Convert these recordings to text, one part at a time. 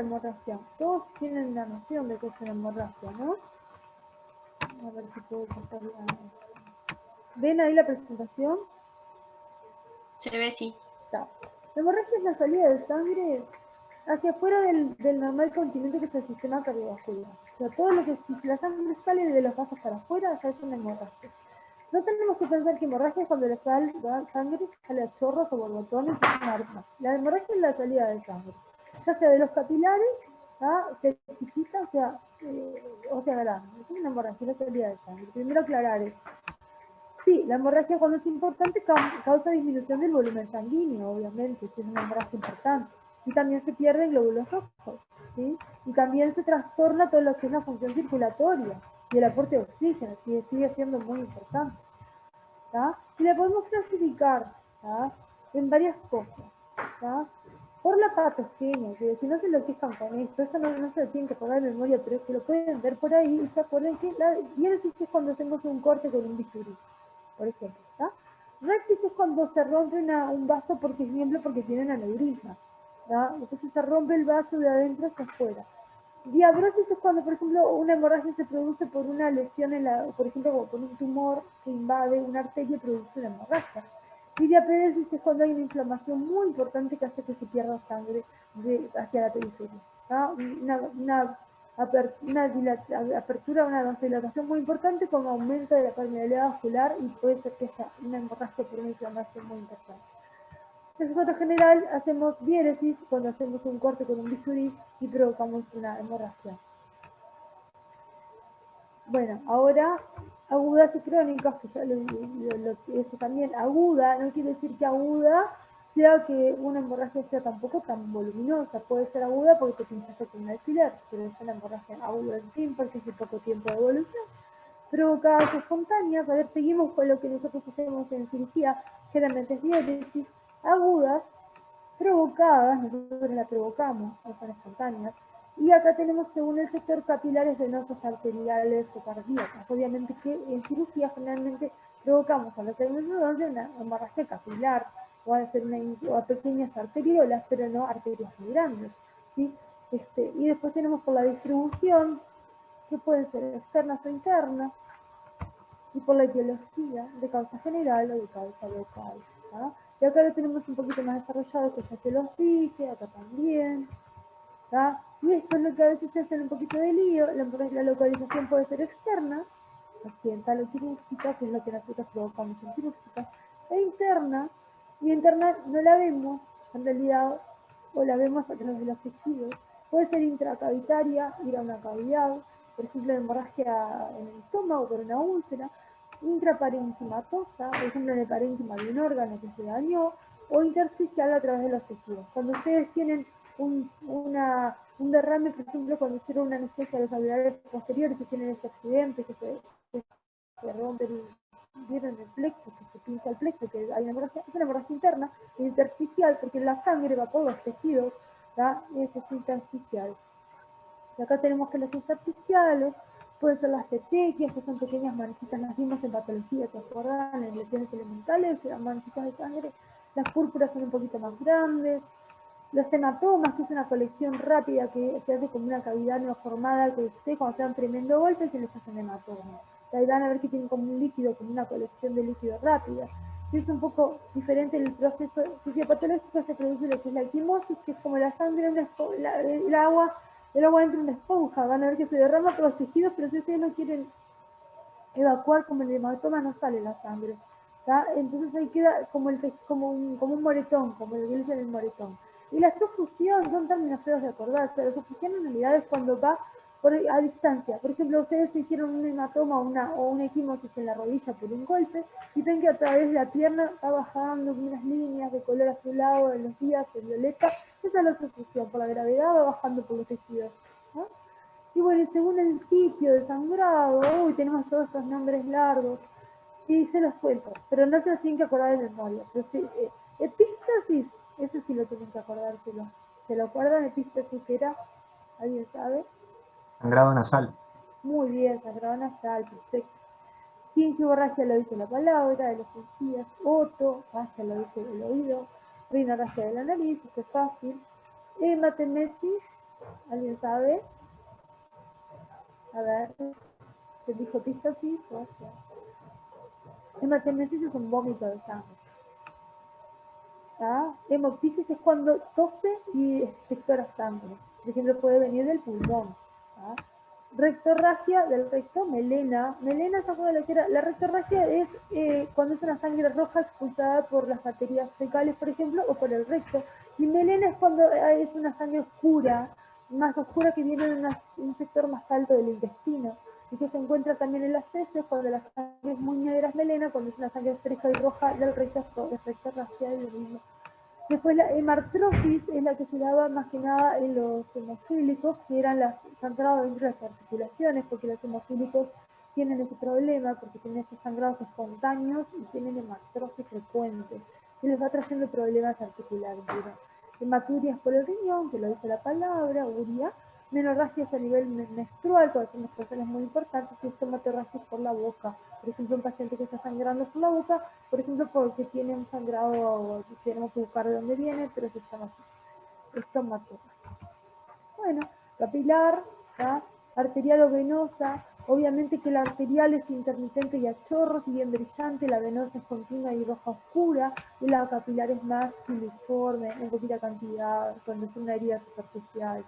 hemorragia? Todos tienen la noción de qué es una hemorragia, ¿no? A ver si puedo pasar la... ¿Ven ahí la presentación? Se ve, sí. Está. La hemorragia es la salida de sangre hacia afuera del normal continente que es el sistema cardiovascular. O sea, todo lo que, si la sangre sale de los vasos para afuera, ya es una hemorragia. No tenemos que pensar que hemorragia es cuando la sangre sale a chorros o borbotones o una arma. La hemorragia es la salida de sangre, ya sea de los capilares, sea chiquita, o sea grande. Es una hemorragia, la salida de sangre. Primero aclarar eso. Sí, la hemorragia cuando es importante causa disminución del volumen sanguíneo, obviamente, si es una hemorragia importante. Y también se pierden glóbulos rojos, ¿sí? Y también se trastorna todo lo que es la función circulatoria y el aporte de oxígeno, sigue siendo muy importante. ¿tá? Y la podemos clasificar en varias cosas. ¿tá? Por la patogenia, que si no se lo quejan con esto no se lo tienen que poner de memoria, pero es que lo pueden ver por ahí y se acuerdan que la diéresis es cuando hacemos un corte con un bisturí, por ejemplo. Rexis es cuando se rompe un vaso, por ejemplo, porque tiene un aneurisma. Entonces se rompe el vaso de adentro hacia afuera. Diabrosis es cuando, por ejemplo, una hemorragia se produce por una lesión, por ejemplo, por un tumor que invade una arteria y produce una hemorragia. Y diaperesis es cuando hay una inflamación muy importante que hace que se pierda sangre hacia la periferia. Una apertura, una vasodilatación muy importante con aumento de la permeabilidad vascular y puede ser que sea una hemorragia por una inflamación muy importante. En foto general hacemos diéresis cuando hacemos un corte con un bisturí y provocamos una hemorragia. Bueno, ahora agudas y crónicas, que ya eso también, aguda, no quiere decir que aguda sea que una hemorragia sea tampoco tan voluminosa, puede ser aguda porque te pinchaste con un alfiler, pero es una hemorragia aguda en fin porque es de poco tiempo de evolución. Provocadas espontáneas, a ver, seguimos con lo que nosotros hacemos en cirugía, generalmente es diéresis, agudas, provocadas, nosotros las provocamos, no son espontáneas, y acá tenemos según el sector capilares venosas, arteriales o cardíacas. Obviamente que en cirugía generalmente provocamos a la de una hemorragia capilar o a pequeñas arteriolas, pero no arterias muy grandes. ¿sí? Y después tenemos por la distribución, que pueden ser externas o internas, y por la etiología de causa general o de causa local. ¿tá? Y acá lo tenemos un poquito más desarrollado, que ya se los dije, acá también. ¿tá? Y esto es lo que a veces se hace un poquito de lío, la localización puede ser externa, accidental o quirúrgica, que es lo que nosotros provocamos en quirúrgica, e interna, y interna no la vemos, en realidad, o la vemos a través de los tejidos. Puede ser intracavitaria, ir a una cavidad, por ejemplo, hemorragia en el estómago por una úlcera, intraparenquimatosa, por ejemplo, en el parénquima de un órgano que se dañó, o intersticial a través de los tejidos. Cuando ustedes tienen un derrame, por ejemplo, cuando hicieron una anestesia de los alveolares posteriores y tienen ese accidente que se rompe vieron el plexo, que se pincha el plexo, que hay una hemorragia, es una hemorragia interna, intersticial, porque la sangre va por los tejidos, y eso es intersticial. Y acá tenemos que las intersticiales pueden ser las petequias, que son pequeñas manchitas, las vimos en patología, ¿se acuerdan? En lesiones elementales, que eran manchitas de sangre. Las púrpuras son un poquito más grandes. Los hematomas, que es una colección rápida que se hace como una cavidad no formada, que ustedes cuando se dan tremendo golpe se les hacen hematomas. Y ahí van a ver que tienen como un líquido, como una colección de líquido rápida. Y es un poco diferente el proceso fisiopatológico, se produce lo que es la equimosis, que es como la sangre, el agua entra en una esponja, van a ver que se derrama por los tejidos, pero si ustedes no quieren evacuar como el hematoma no sale la sangre. ¿tá? Entonces ahí queda como un moretón, como el que dicen el moretón. Y la sufusión son términos feos de acordarse. La sufusión en realidad es cuando va a distancia. Por ejemplo, ustedes se hicieron un hematoma o una equimosis en la rodilla por un golpe y ven que a través de la pierna va bajando unas líneas de color azulado en los días, en violeta. Esa es la sufusión. Por la gravedad va bajando por los tejidos. ¿no? Y bueno, según el sitio de sangrado, tenemos todos estos nombres largos, y se los cuento, pero no se los tienen que acordar de memoria. Pero sí, epístasis, ese sí lo tienen que acordárselo. ¿Se lo acuerdan epístasis que era? ¿Alguien sabe? Sangrado nasal. Muy bien, sangrado nasal, perfecto. Gingivorragia lo dice la palabra, de las encías. Otorragia lo dice el oído. Rinorragia de la nariz, esto es fácil. Hematemesis, sabe? A ver, ¿te dijo pistosis? Hematemesis es un vómito de sangre. Hemoptisis es cuando tose y expectora sangre. Por ejemplo, puede venir del pulmón. Rectorragia del recto, melena. Melena, ¿se acuerdan lo que era? La rectorragia es cuando es una sangre roja expulsada por las arterias fecales, por ejemplo, o por el recto. Y melena es cuando es una sangre oscura, más oscura que viene de un sector más alto del intestino. Y que se encuentra también en las heces, cuando la sangre es muy negra es melena, cuando es una sangre fresca y roja del recto es rectorragia y lo mismo. Después la hemartrosis es la que se daba más que nada en los hemofílicos, que eran sangrados dentro de las articulaciones, porque los hemofílicos tienen ese problema, porque tienen esos sangrados espontáneos y tienen hemartrosis frecuentes, y les va trayendo problemas articulares. Hematurias por el riñón, que lo dice la palabra, uria, menorragias a nivel menstrual, cuando son menstruaciones muy importantes, y estomatorragias por la boca. Por ejemplo, un paciente que está sangrando por la boca, por ejemplo, porque tiene un sangrado, tenemos que buscar de dónde viene, pero se llama así, estomatorragia. Bueno, capilar, arterial o venosa. Obviamente que la arterial es intermitente y a chorros y bien brillante, la venosa es continua y roja oscura, y la capilar es más uniforme, en poquita cantidad, cuando es una herida superficial.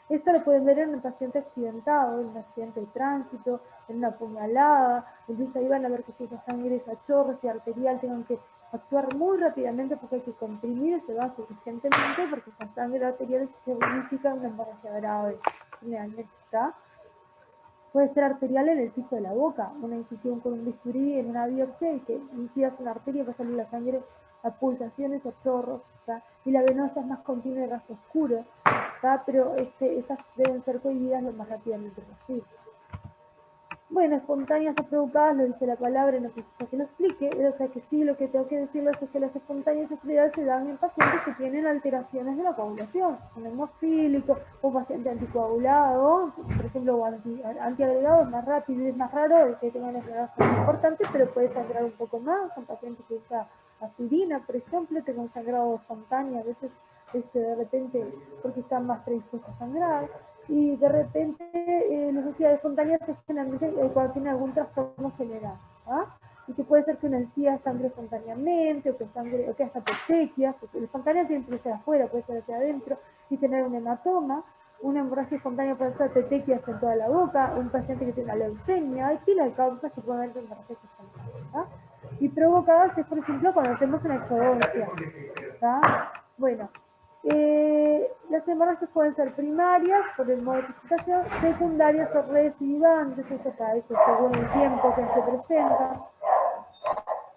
Esto lo pueden ver en un paciente accidentado, en un accidente de tránsito, en una puñalada. Entonces ahí van a ver que si esa sangre es a chorros y arterial, tengan que actuar muy rápidamente porque hay que comprimir ese vaso urgentemente, porque esa sangre arterial significa una hemorragia grave. ¿Está? Puede ser arterial en el piso de la boca, una incisión con un bisturí en una biopsia y que incidas una arteria para salir la sangre a pulsaciones o chorros, ¿tá? Y la venosa es más continua y rastro oscuro, ¿tá? Pero estas deben ser cohibidas lo más rápidamente posible. Bueno, espontáneas o provocadas, lo dice la palabra, no necesito que lo explique, o sea que sí, lo que tengo que decirles es que las espontáneas o se dan en pacientes que tienen alteraciones de la coagulación, un hemofílico, un paciente anticoagulado, por ejemplo, o antiagregado es más rápido y es más raro que tengan una agregación importante, pero puede sangrar un poco más, un paciente que usa aspirina, por ejemplo, tenga un sangrado espontáneo, a veces de repente porque están más predispuestos a sangrar, y de repente las necesidades espontáneas es generalmente cuando tiene algún trastorno general, y que puede ser que una encía sangre espontáneamente, o que haya petequias, porque la espontánea tiene que ser afuera, puede ser hacia adentro, y tener un hematoma, una hemorragia espontánea puede ser petequias en toda la boca, un paciente que tiene una leucemia, hay pila de causas que pueden haber hemorragias espontáneas, y provocadas es, por ejemplo, cuando hacemos una exodoncia, bueno, las hemorragias pueden ser primarias por el modo de presentación, secundarias o recidivantes, esto cada vez según el tiempo que se presenta,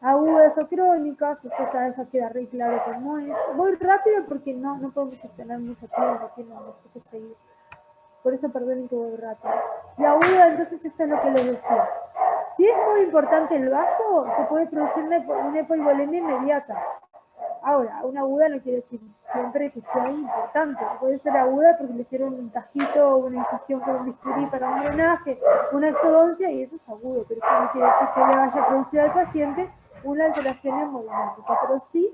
agudas o crónicas, eso cada vez queda re claro cómo es. Voy rápido porque no podemos tener mucho tiempo, aquí no hay que seguir. Por eso perdonen que voy rápido. La aguda, entonces, esto es lo que les decía. Si es muy importante el vaso, se puede producir una hipovolemia inmediata. Ahora, una aguda no quiere decir siempre que sea importante. Puede ser aguda porque le hicieron un tajito o una incisión con un bisturí para un drenaje, una exodoncia, y eso es agudo, pero eso no quiere decir que le vaya a producir al paciente una alteración hemodinámica. Pero sí,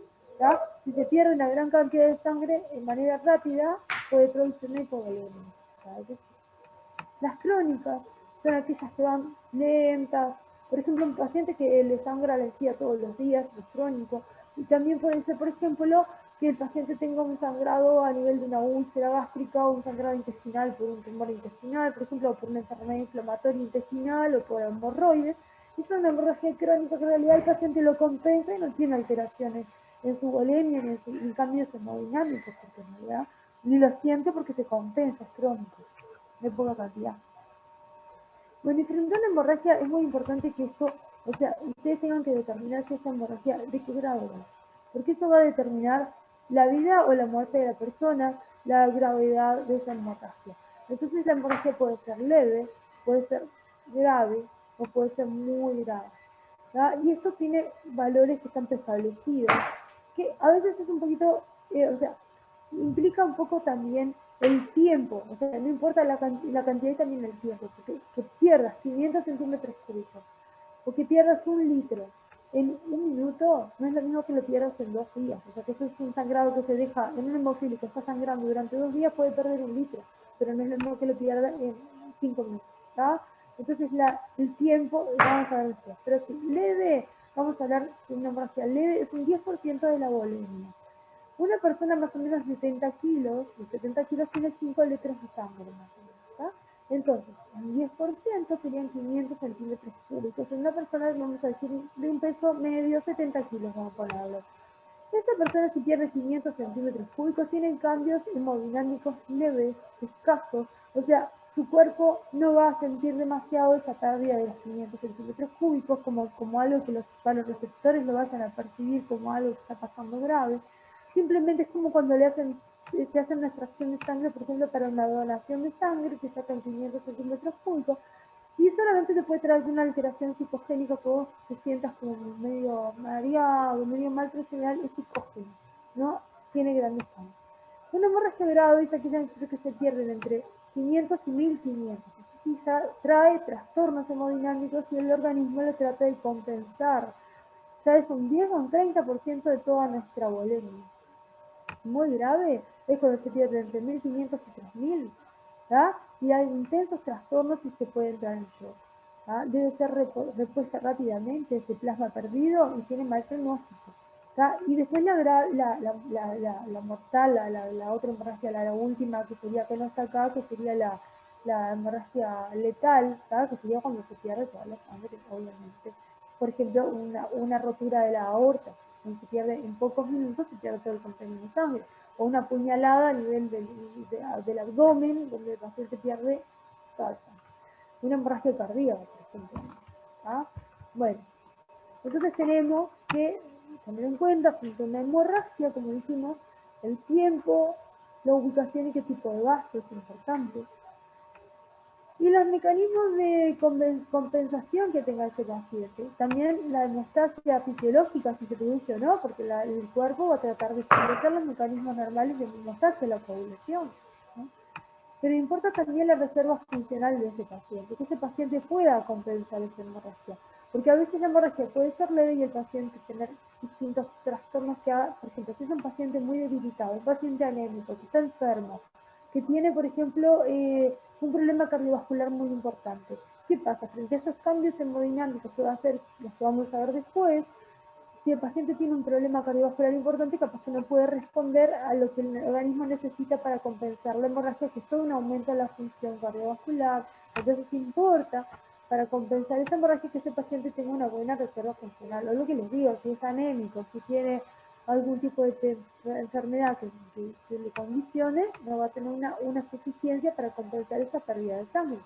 si se pierde una gran cantidad de sangre en manera rápida, puede producir una hipovolemia. Las crónicas son aquellas que van lentas. Por ejemplo, un paciente que le sangra la encía todos los días, es crónico. Y también puede ser, por ejemplo, que el paciente tenga un sangrado a nivel de una úlcera gástrica o un sangrado intestinal por un tumor intestinal, por ejemplo, por una enfermedad inflamatoria intestinal o por hemorroides. Y es una hemorragia crónica que en realidad el paciente lo compensa y no tiene alteraciones en su volemia ni en cambios hemodinámicos, porque en realidad ni lo siente porque se compensa, es crónico, de poca cantidad. Bueno, y frente a una hemorragia es muy importante que esto, o sea, ustedes tengan que determinar si esta hemorragia de qué grado es, porque eso va a determinar la vida o la muerte de la persona, la gravedad de esa hemorragia. Entonces la hemorragia puede ser leve, puede ser grave o puede ser muy grave. Y esto tiene valores que están preestablecidos, que a veces es un poquito, o sea, implica un poco también el tiempo, o sea, no importa la cantidad y también el tiempo, porque que pierdas 500 centímetros cúbicos, o que pierdas 1 litro en 1 minuto, no es lo mismo que lo pierdas en 2 días, o sea, que eso es un sangrado que se deja en un hemofílico, está sangrando durante 2 días, puede perder 1 litro, pero no es lo mismo que lo pierda en 5 minutos. ¿Tá? Entonces el tiempo, vamos a ver después. Pero sí, leve, vamos a hablar de una hemorragia leve, es un 10% de la volemia. Una persona más o menos de 70 kilos, tiene 5 litros de sangre más o menos. ¿Tá? Entonces, un 10% serían 500 centímetros cúbicos. En una persona, vamos a decir, de un peso medio, 70 kilos, vamos a ponerlo. Esa persona, si pierde 500 centímetros cúbicos, tiene cambios hemodinámicos leves, escasos, o sea, su cuerpo no va a sentir demasiado esa pérdida de los 500 centímetros cúbicos como algo que los receptores lo vayan a percibir como algo que está pasando grave. Simplemente es como cuando te hacen una extracción de sangre, por ejemplo, para una donación de sangre, te sacan 500 centímetros cúbicos, y solamente te puede traer una alteración psicogénica que vos te sientas como medio mareado, medio mal, pero en general es psicogénico, no tiene grandes cambios. Una hemorragia grave es aquella que se pierden entre 500 y 1500. Sí, trae trastornos hemodinámicos y el organismo lo trata de compensar. Ya es un 10 o un 30% de toda nuestra volemia. Muy grave es cuando se pierde entre 1500 y 3000. Y hay intensos trastornos y se puede entrar en shock. Debe ser repuesta rápidamente ese plasma perdido y tiene mal pronóstico. Y después la mortal, la otra hemorragia, la última que sería, que no está acá, que sería la hemorragia letal, que sería cuando se pierde toda la sangre, obviamente. Por ejemplo, una rotura de la aorta, donde se pierde en pocos minutos, se pierde todo el contenido de sangre. O una puñalada a nivel del abdomen, donde el paciente pierde toda la sangre. Una hemorragia cardíaca, por ejemplo. Bueno, entonces tenemos que tener en cuenta, frente a una hemorragia, como dijimos, el tiempo, la ubicación y qué tipo de vaso es importante. Y los mecanismos de compensación que tenga ese paciente. También la hemostasia fisiológica, si se produce o no, porque el cuerpo va a tratar de establecer los mecanismos normales de hemostasia, la coagulación, ¿no? Pero importa también la reserva funcional de ese paciente, que ese paciente pueda compensar esa hemorragia. Porque a veces la hemorragia puede ser leve y el paciente tener distintos trastornos que haga. Por ejemplo, si es un paciente muy debilitado, un paciente anémico, que está enfermo, que tiene, por ejemplo, un problema cardiovascular muy importante. ¿Qué pasa? Frente a esos cambios hemodinámicos que va a hacer, los que vamos a ver después, si el paciente tiene un problema cardiovascular importante, capaz que no puede responder a lo que el organismo necesita para compensar la hemorragia, que es todo un aumento de la función cardiovascular. Entonces importa, para compensar esa hemorragia, que ese paciente tenga una buena reserva funcional. O lo que les digo, si es anémico, si tiene algún tipo de enfermedad que le condicione, no va a tener una suficiencia para compensar esa pérdida de sangre.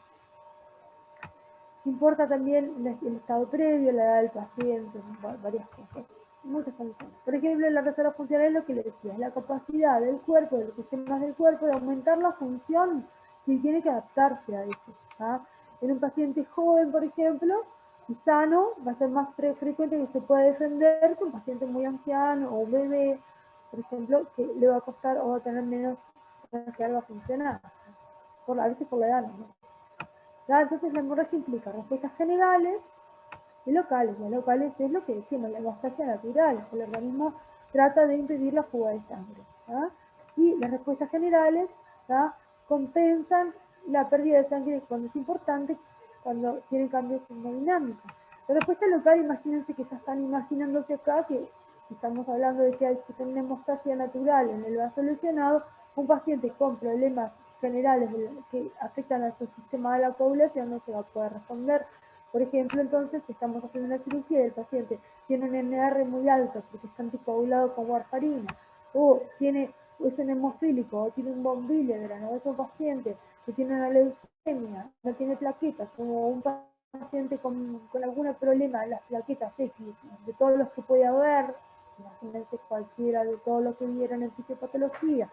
Importa también el estado previo, la edad del paciente, varias cosas, muchas condiciones. Por ejemplo, la reserva funcional es lo que le decía, es la capacidad del cuerpo, de los sistemas del cuerpo, de aumentar la función si tiene que adaptarse a eso. En un paciente joven, por ejemplo, y sano, va a ser más frecuente que se pueda defender que un paciente muy anciano o un bebé, por ejemplo, que le va a costar o va a tener menos reserva funcional, a veces por la edad, ¿no? Entonces la hemorragia implica respuestas generales y locales. Las locales es lo que decimos, la hemostasia natural. El organismo trata de impedir la fuga de sangre. Y las respuestas generales compensan la pérdida de sangre cuando es importante, cuando tienen cambios hemodinámicos. La respuesta local, imagínense que ya están imaginándose acá que si estamos hablando de que hay que tener una hemostasia natural en el vaso lesionado, un paciente con problemas generales que afectan a su sistema de la coagulación no se va a poder responder. Por ejemplo, entonces, estamos haciendo una cirugía y el paciente tiene un NR muy alto porque está anticoagulado con warfarina, o es un hemofílico, o tiene un von Willebrand, o es un paciente que tiene una leucemia, no tiene plaquetas, o un paciente con algún problema de las plaquetas X, de todos los que puede haber, imagínense cualquiera de todos los que vieron en fisiopatología,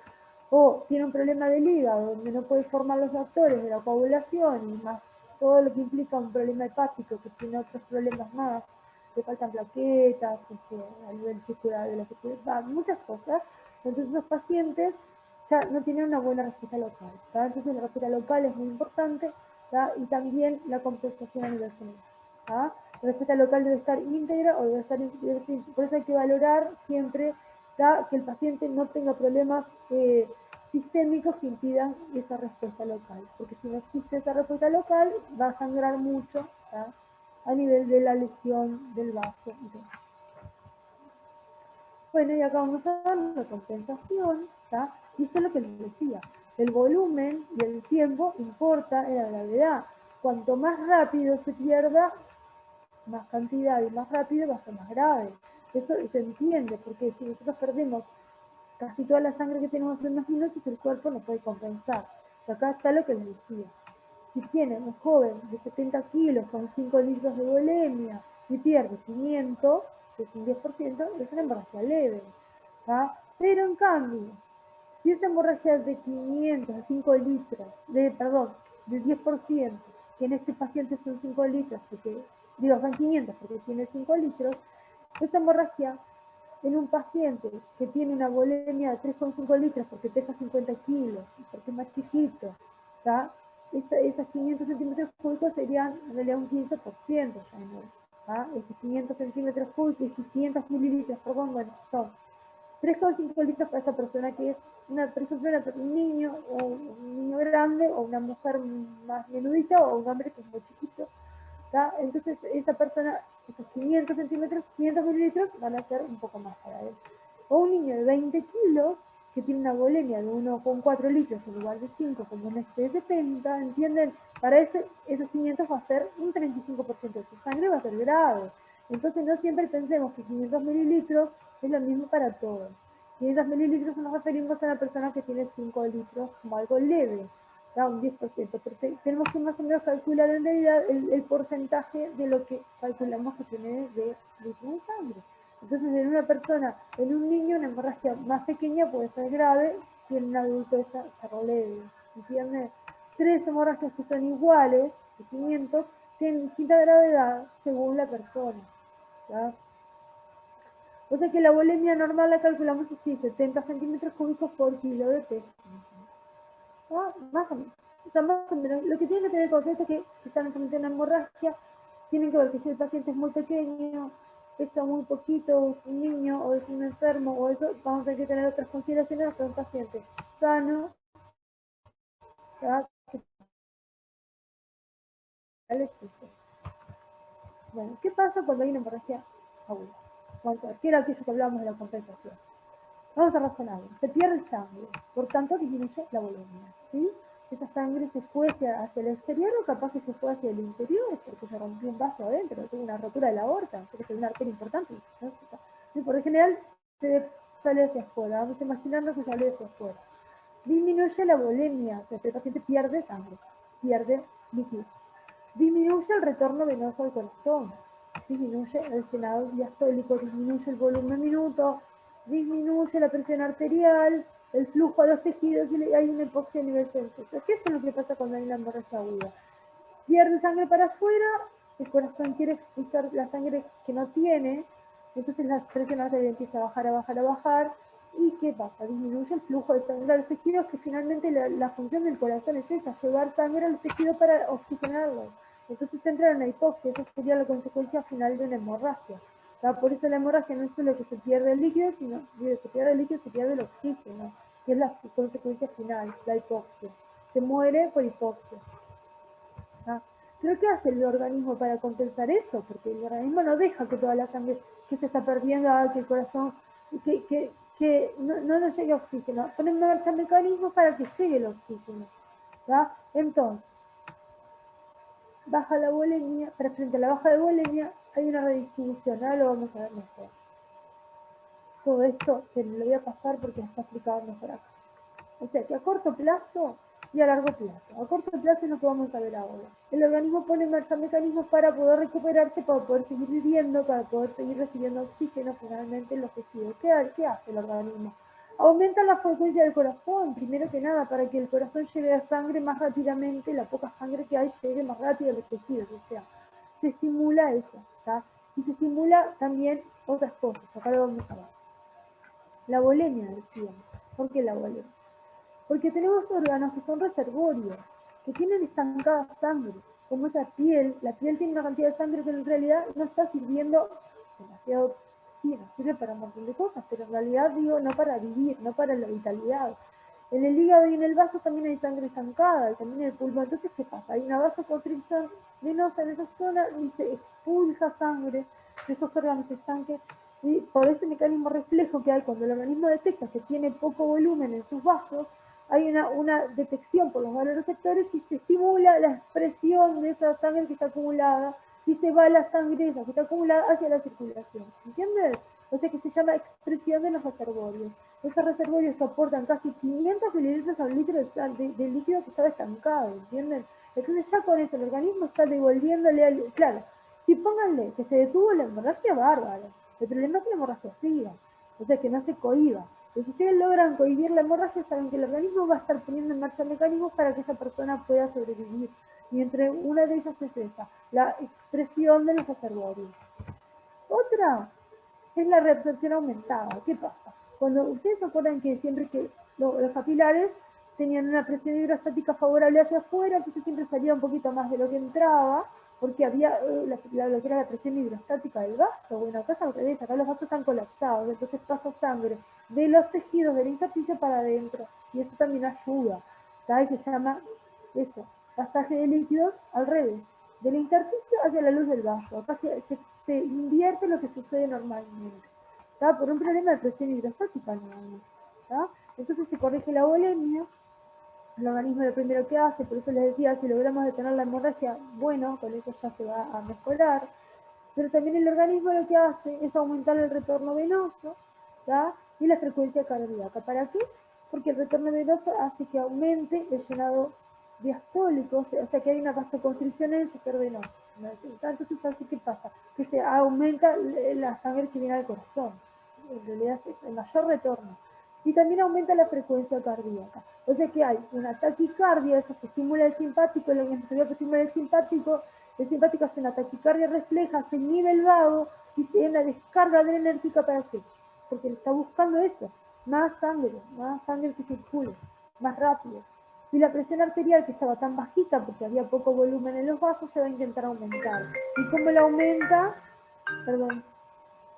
o tiene un problema del hígado, donde no puede formar los factores de la coagulación, y más todo lo que implica un problema hepático, que tiene otros problemas más, que faltan plaquetas, a nivel de la circulación, muchas cosas. Entonces los pacientes ya no tienen una buena respuesta local. Entonces la respuesta local es muy importante, y también la compensación a nivel general. La respuesta local debe estar íntegra o debe estar, por eso hay que valorar siempre que el paciente no tenga problemas sistémicos que impidan esa respuesta local, porque si no existe esa respuesta local, va a sangrar mucho, ¿tá? A nivel de la lesión del vaso. Bueno, y acá vamos a ver la compensación, ¿tá? Y esto es lo que les decía, el volumen y el tiempo importa en la gravedad. Cuanto más rápido se pierda, más cantidad y más rápido va a ser más grave. Eso se entiende, porque si nosotros perdemos casi toda la sangre que tenemos en unos minutos, el cuerpo no puede compensar. Y acá está lo que les decía. Si tiene un joven de 70 kilos con 5 litros de volemia y pierde 500, que es un 10%, es una hemorragia leve. ¿tá? Pero en cambio, si esa hemorragia es de 500 a 5 litros, del 10%, que en este paciente son 5 litros, son 500 porque tiene 5 litros, esa hemorragia en un paciente que tiene una volemia de 3,5 litros porque pesa 50 kilos, porque es más chiquito, ¿tá? Esas 500 centímetros cúbicos serían en realidad un 15%, ya no, ¿tá? Esos 500 centímetros cúbicos, esos 500 mililitros, perdón, bueno, son 3,5 litros para esa persona que es, por ejemplo, un niño, o un niño grande, o una mujer más menudita, o un hombre que es muy chiquito. ¿tá? Entonces, esa persona, esos 500 centímetros, 500 mililitros, van a ser un poco más para él. O un niño de 20 kilos, que tiene una volemia de 1,4 litros en lugar de 5, como un este de 70, ¿entienden? Para esos 500 va a ser un 35% de su sangre, va a ser grave. Entonces, no siempre pensemos que 500 mililitros es lo mismo para todos. 500 mililitros nos referimos a una persona que tiene 5 litros como algo leve, ¿tá? Un 10%, porque tenemos que más o menos calcular en realidad el porcentaje de lo que calculamos que tiene de litros de sangre. Entonces, en una persona, en un niño, una hemorragia más pequeña puede ser grave, y en un adulto esa será leve. ¿Entiendes? 3 hemorragias que son iguales, de 500, tienen distinta gravedad según la persona. ¿tá? O sea que la volemia normal la calculamos así, 70 centímetros cúbicos por kilo de peso. ¿Ah? Más o menos. O sea, más o menos. Lo que tienen que tener consciente es que si están enfrente a una hemorragia, tienen que ver que si el paciente es muy pequeño, pesa muy poquito, o es un niño, o es un enfermo, o eso, vamos a tener que tener otras consideraciones para un paciente sano, ¿verdad? Bueno, ¿qué pasa cuando hay una hemorragia aguda? Vamos a ver, ¿qué era aquello que hablábamos de la compensación? Vamos a razonar. Se pierde sangre, por tanto disminuye la volemia. ¿sí? Esa sangre se fue hacia el exterior o capaz que se fue hacia el interior porque se rompió un vaso adentro, tuvo una rotura de la aorta, porque es una arteria importante. ¿no? Y por lo general sale hacia afuera. Vamos a imaginarnos que sale hacia afuera. Disminuye la volemia, o sea, el paciente pierde sangre, pierde líquido. Disminuye el retorno venoso al corazón, disminuye el llenado diastólico, disminuye el volumen minuto, disminuye la presión arterial, el flujo de los tejidos y hay una hipoxia a nivel centro. ¿Qué es lo que pasa cuando hay una hemorragia aguda? Pierde sangre para afuera, el corazón quiere expulsar la sangre que no tiene, entonces la presión arterial empieza a bajar, a bajar, a bajar. ¿Y qué pasa? Disminuye el flujo de sangre a los tejidos, que finalmente la función del corazón es esa, llevar sangre a los tejidos para oxigenarlos. Entonces entra en una hipoxia, esa sería la consecuencia final de una hemorragia. Por eso la hemorragia no es solo que se pierde el líquido, sino que se pierde el líquido, se pierde el oxígeno, que es la consecuencia final, la hipoxia. Se muere por hipoxia. ¿Pero qué hace el organismo para compensar eso? Porque el organismo no deja que toda la sangre que se está perdiendo haga que el corazón, que no nos llegue oxígeno. Pone en marcha mecanismos para que llegue el oxígeno. ¿tá? Entonces, baja la volemia, pero frente a la baja de volemia hay una redistribución. Ahora lo vamos a ver mejor. Todo esto te lo voy a pasar porque está explicado mejor acá. O sea que a corto plazo y a largo plazo. A corto plazo es lo que vamos a ver ahora. El organismo pone en marcha mecanismos para poder recuperarse, para poder seguir viviendo, para poder seguir recibiendo oxígeno finalmente en los tejidos. ¿Qué hace el organismo? Aumenta la frecuencia del corazón, primero que nada, para que el corazón lleve a sangre más rápidamente, la poca sangre que hay llegue más rápido a los tejidos. O sea, se estimula eso. ¿tá? Y se estimula también otras cosas. Acá lo vamos a ver. La volemia, decíamos. ¿Por qué la volemia? Porque tenemos órganos que son reservorios, que tienen estancada sangre, como esa piel. La piel tiene una cantidad de sangre que en realidad no está sirviendo demasiado, sí, nos sirve para un montón de cosas, pero en realidad digo, no para vivir, no para la vitalidad. En el hígado y en el vaso también hay sangre estancada, y también en el pulmón. Entonces, ¿qué pasa? Hay una vasoconstricción venosa en esa zona y se expulsa sangre de esos órganos estanques. Y por ese mecanismo reflejo que hay cuando el organismo detecta que tiene poco volumen en sus vasos, hay una detección por los vasoreceptores y se estimula la expresión de esa sangre que está acumulada y se va la sangre esa que está acumulada hacia la circulación. ¿Entiendes? O sea que se llama expresión de los reservorios. Esos reservorios que aportan casi 500 mililitros al litro de líquido que estaba estancado, ¿entienden? Entonces ya con eso el organismo está devolviéndole, claro, si pónganle que se detuvo la hemorragia, bárbaro. El problema es que la hemorragia siga, o sea que no se cohiba. Pero si ustedes logran cohibir la hemorragia, saben que el organismo va a estar poniendo en marcha mecanismos para que esa persona pueda sobrevivir. Y entre una de ellas es esa, la expresión de los reservorios. Otra es la reabsorción aumentada. ¿Qué pasa? Cuando ustedes se acuerdan que siempre que los capilares tenían una presión hidrostática favorable hacia afuera, entonces siempre salía un poquito más de lo que entraba, porque había lo que era la presión hidrostática del vaso. Bueno, acá es al revés, acá los vasos están colapsados, entonces pasa sangre de los tejidos del intersticio para adentro, y eso también ayuda. ¿Tá? Y se llama eso, pasaje de líquidos al revés, del intersticio hacia la luz del vaso. Acá se invierte lo que sucede normalmente, ¿tá? Por un problema de presión hidrostática normalmente, ¿tá? Entonces se corrige la volemia, el organismo lo primero que hace, por eso les decía, si logramos detener la hemorragia, bueno, con eso ya se va a mejorar, pero también el organismo lo que hace es aumentar el retorno venoso, ¿tá? Y la frecuencia cardíaca. ¿Para qué? Porque el retorno venoso hace que aumente el llenado diastólico, o sea que hay una vasoconstricción en el sector venoso. Entonces, así que pasa, que se aumenta la sangre que viene al corazón. En realidad es el mayor retorno. Y también aumenta la frecuencia cardíaca. O sea que hay una taquicardia, eso se estimula el simpático, lo que se estimula el simpático hace una taquicardia refleja, se inhibe el vago y se da una descarga adrenérgica. ¿Para qué? Porque está buscando eso, más sangre que circule, más rápido. Y la presión arterial, que estaba tan bajita porque había poco volumen en los vasos, se va a intentar aumentar. ¿Y cómo la aumenta? Perdón.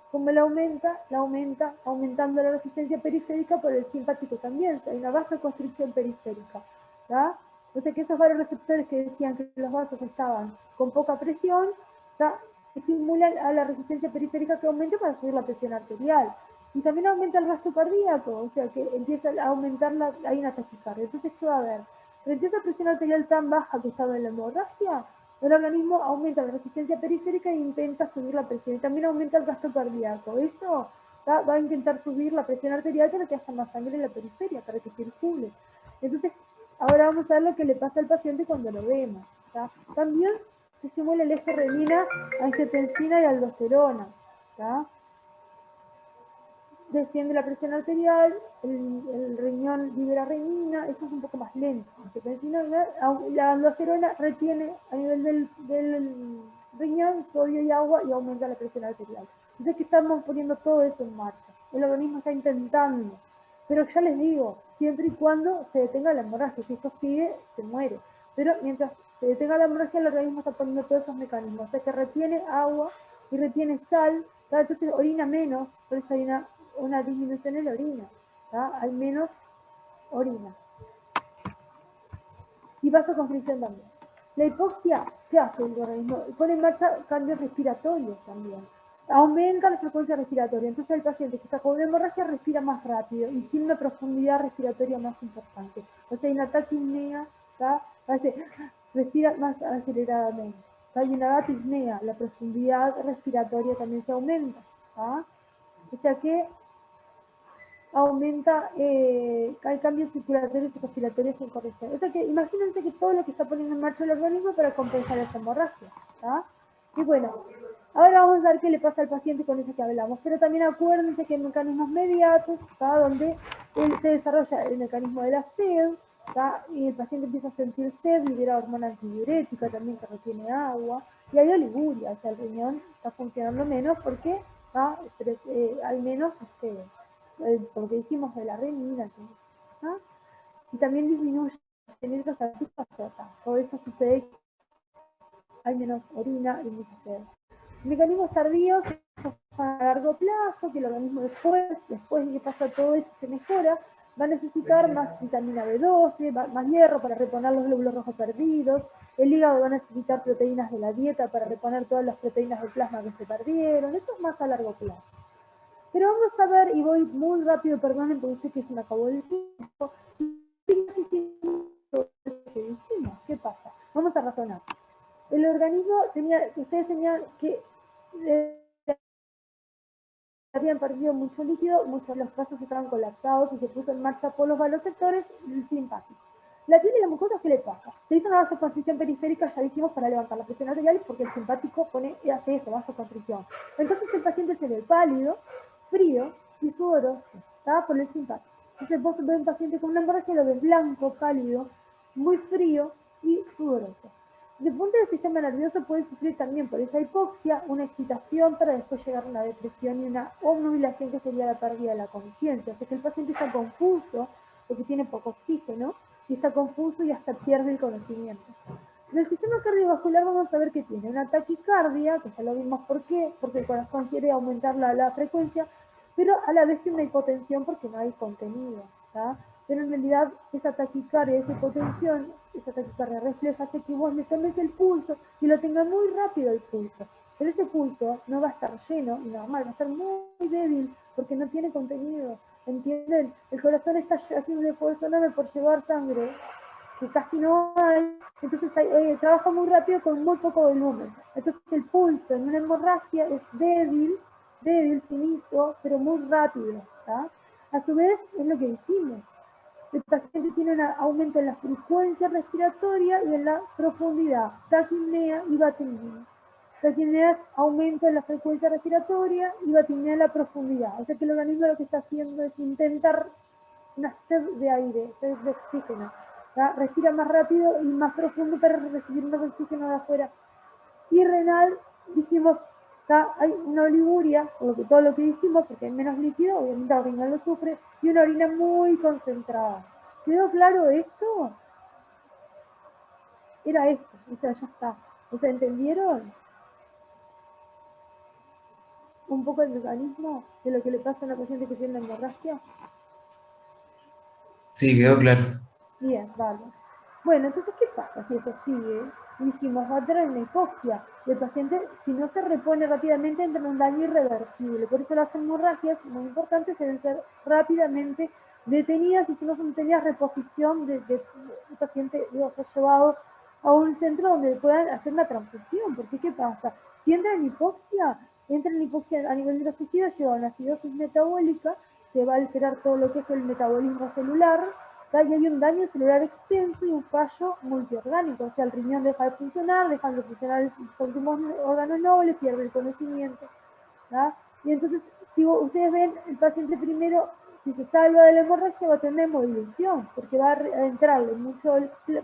¿Cómo la aumenta aumentando la resistencia periférica por el simpático también. Hay una vasoconstricción periférica. ¿Tá? O sea que esos vasoreceptores que decían que los vasos estaban con poca presión, ¿tá? Estimulan a la resistencia periférica que aumente para subir la presión arterial. Y también aumenta el gasto cardíaco, o sea que empieza a aumentar hay una taquicardia. Entonces, ¿qué va a haber? Frente a esa presión arterial tan baja que estaba en la hemorragia, el organismo aumenta la resistencia periférica e intenta subir la presión. Y también aumenta el gasto cardíaco. Eso va a intentar subir la presión arterial para que haya más sangre en la periferia, para que circule. Entonces, ahora vamos a ver lo que le pasa al paciente cuando lo vemos. ¿Tá? También se estimula el eje renina, angiotensina y aldosterona. ¿Tá? Desciende la presión arterial, el riñón libera renina, eso es un poco más lento. La aldosterona retiene a nivel del riñón sodio y agua y aumenta la presión arterial. Entonces que estamos poniendo todo eso en marcha. El organismo está intentando, pero ya les digo, siempre y cuando se detenga la hemorragia, si esto sigue, se muere. Pero mientras se detenga la hemorragia, el organismo está poniendo todos esos mecanismos, o sea que retiene agua y retiene sal, ¿tá? Entonces orina menos, por eso hay una disminución en la orina, ¿tá? Hay menos orina. Y vasoconstricción también. La hipoxia, ¿qué hace el organismo? Pone en marcha cambios respiratorios también. Aumenta la frecuencia respiratoria. Entonces el paciente que está con una hemorragia respira más rápido y tiene una profundidad respiratoria más importante. O sea, hay una taquipnea, respira más aceleradamente. Hay una apnea, la profundidad respiratoria también se aumenta. ¿tá? O sea que aumenta, hay cambios circulatorios y respiratorios en corrección. O sea que imagínense que todo lo que está poniendo en marcha el organismo para compensar esa hemorragia. ¿tá? Y bueno, ahora vamos a ver qué le pasa al paciente con eso que hablamos. Pero también acuérdense que hay mecanismos mediatos, ¿tá? Donde se desarrolla el mecanismo de la sed, ¿tá? Y el paciente empieza a sentir sed, libera hormona antidiurética también que retiene agua, y hay oliguria, o sea, el riñón está funcionando menos porque hay menos porque dijimos de la renina, ¿no? Y también disminuye el nitrosativa azota. Todo eso sucede, hay menos orina y mucha sed. Mecanismos tardíos, a largo plazo, que el organismo después de que pasa todo eso se mejora, Va a necesitar más vitamina B12, más hierro para reponer los glóbulos rojos perdidos. El hígado va a necesitar proteínas de la dieta para reponer todas las proteínas del plasma que se perdieron. Eso es más a largo plazo. Pero vamos a ver, y voy muy rápido, perdonen porque sé que se me acabó el tiempo. ¿Qué pasa? Vamos a razonar. El organismo ustedes tenían que habían perdido mucho líquido, muchos de los casos estaban colapsados y se puso en marcha por los vasoreceptores simpáticos. La piel y la mucosa, ¿qué le pasa? Se hizo una vasoconstricción periférica, ya dijimos, para levantar la presión arterial, porque el simpático hace eso, vasoconstricción. Entonces el paciente se ve pálido, frío y sudoroso, ¿está? Por el simpático. Entonces vos ves un paciente con una hemorragia, lo ves blanco, pálido, muy frío y sudoroso. Desde el punto del sistema nervioso puede sufrir también por esa hipoxia una excitación para después llegar a una depresión y una obnubilación que sería la pérdida de la conciencia. O sea que el paciente está confuso porque tiene poco oxígeno y está confuso y hasta pierde el conocimiento. En el sistema cardiovascular vamos a ver que tiene una taquicardia, que ya lo vimos por qué, porque el corazón quiere aumentar la frecuencia, pero a la vez tiene una hipotensión porque no hay contenido, ¿tá? Pero en realidad esa taquicardia, esa hipotensión, esa taquicardia refleja hace que vos le tomes el pulso y lo tenga muy rápido el pulso. Pero ese pulso no va a estar lleno y normal, va a estar muy débil porque no tiene contenido. ¿Entienden? El corazón está haciendo un esfuerzo enorme por llevar sangre, que casi no hay, entonces trabaja muy rápido con muy poco volumen. Entonces el pulso en una hemorragia es débil, finito, pero muy rápido. ¿Tá? A su vez, es lo que dijimos. El paciente tiene un aumento en la frecuencia respiratoria y en la profundidad, taquipnea y batimia. Taquipnea es aumento en la frecuencia respiratoria y batimia en la profundidad. O sea que el organismo lo que está haciendo es intentar una sed de aire, sed de oxígeno. ¿tá? Respira más rápido y más profundo para recibir más oxígeno de afuera. Y renal, dijimos, hay una oliguria, todo lo que dijimos, porque hay menos líquido, obviamente la orina lo sufre, y una orina muy concentrada. ¿Quedó claro esto? Era esto, o sea, ya está. O sea, ¿entendieron? Un poco el mecanismo de lo que le pasa a una paciente que tiene hemorragia. Sí, quedó claro. Bien, vale. Bueno, entonces, ¿qué pasa si eso sigue? Dijimos, va a tener una hipoxia. Y el paciente, si no se repone rápidamente, entra en un daño irreversible. Por eso las hemorragias, muy importantes, deben ser rápidamente detenidas y si no son detenidas, reposición del paciente, digo, ser llevado a un centro donde puedan hacer una transfusión. Porque, ¿qué pasa? Si entra en hipoxia a nivel de los tejidos, lleva una acidosis metabólica, se va a alterar todo lo que es el metabolismo celular, y hay un daño celular extenso y un fallo multiorgánico, o sea, el riñón deja de funcionar, dejan de funcionar los últimos órganos nobles, pierde el conocimiento. ¿tá? Y entonces, si ustedes ven, el paciente primero, si se salva de la hemorragia, va a tener hemodilución, porque va a entrarle mucho,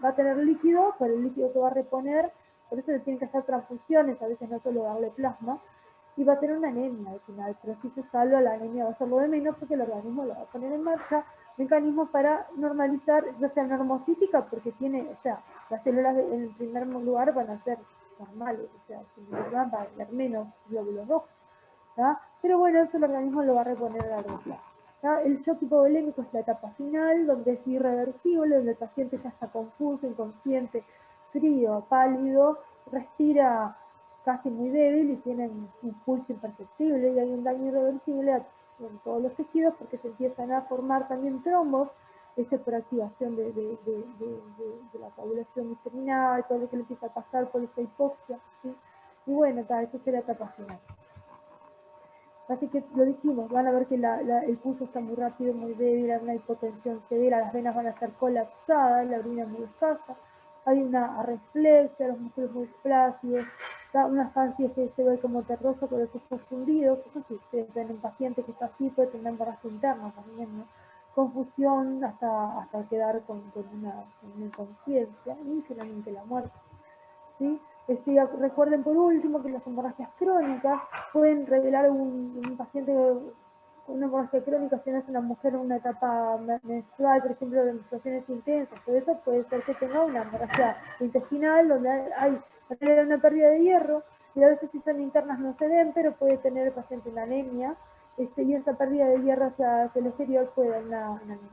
va a tener líquido, pero el líquido que va a reponer, por eso le tienen que hacer transfusiones, a veces no solo darle plasma, y va a tener una anemia al final, pero si se salva la anemia va a ser lo de menos porque el organismo lo va a poner en marcha mecanismos para normalizar, ya sea normocítica, porque tiene, o sea, las células en el primer lugar van a ser normales, o sea, van a haber menos glóbulos rojos, ¿tá? Pero bueno, eso el organismo lo va a reponer a largo plazo. ¿tá? El shock hipovolémico es la etapa final, donde es irreversible, donde el paciente ya está confuso, inconsciente, frío, pálido, respira casi muy débil y tiene un pulso imperceptible y hay un daño irreversible en todos los tejidos porque se empiezan a formar también trombos por activación de la coagulación diseminada y todo lo que le empieza a pasar por esta hipoxia. ¿sí? Y bueno, eso será la etapa final. Así que lo dijimos, van a ver que el pulso está muy rápido, muy débil, hay una hipotensión severa, las venas van a estar colapsadas, la orina muy escasa, hay una arreflexia, los músculos muy flácidos, unas facies que se ve como terroso con los ojos fundidos, eso sí, ustedes ven un paciente que está así, puede tener embarazo interno también, ¿no? Confusión hasta quedar con una inconsciencia y finalmente la muerte. ¿sí? Recuerden por último que las hemorragias crónicas pueden revelar un paciente con una hemorragia crónica, si no es una mujer en una etapa menstrual, por ejemplo, de menstruaciones intensas, todo eso puede ser que tenga una hemorragia intestinal donde hay una pérdida de hierro, y a veces si son internas no se ven, pero puede tener el paciente una anemia, y esa pérdida de hierro hacia el exterior puede dar una anemia.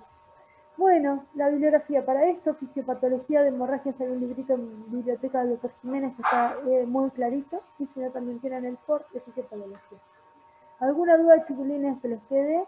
Bueno, la bibliografía para esto, fisiopatología de hemorragias, hay un librito en biblioteca del doctor Jiménez que está muy clarito, y si no también tienen el FOR de fisiopatología. ¿Alguna duda, chiquilines, que les quede?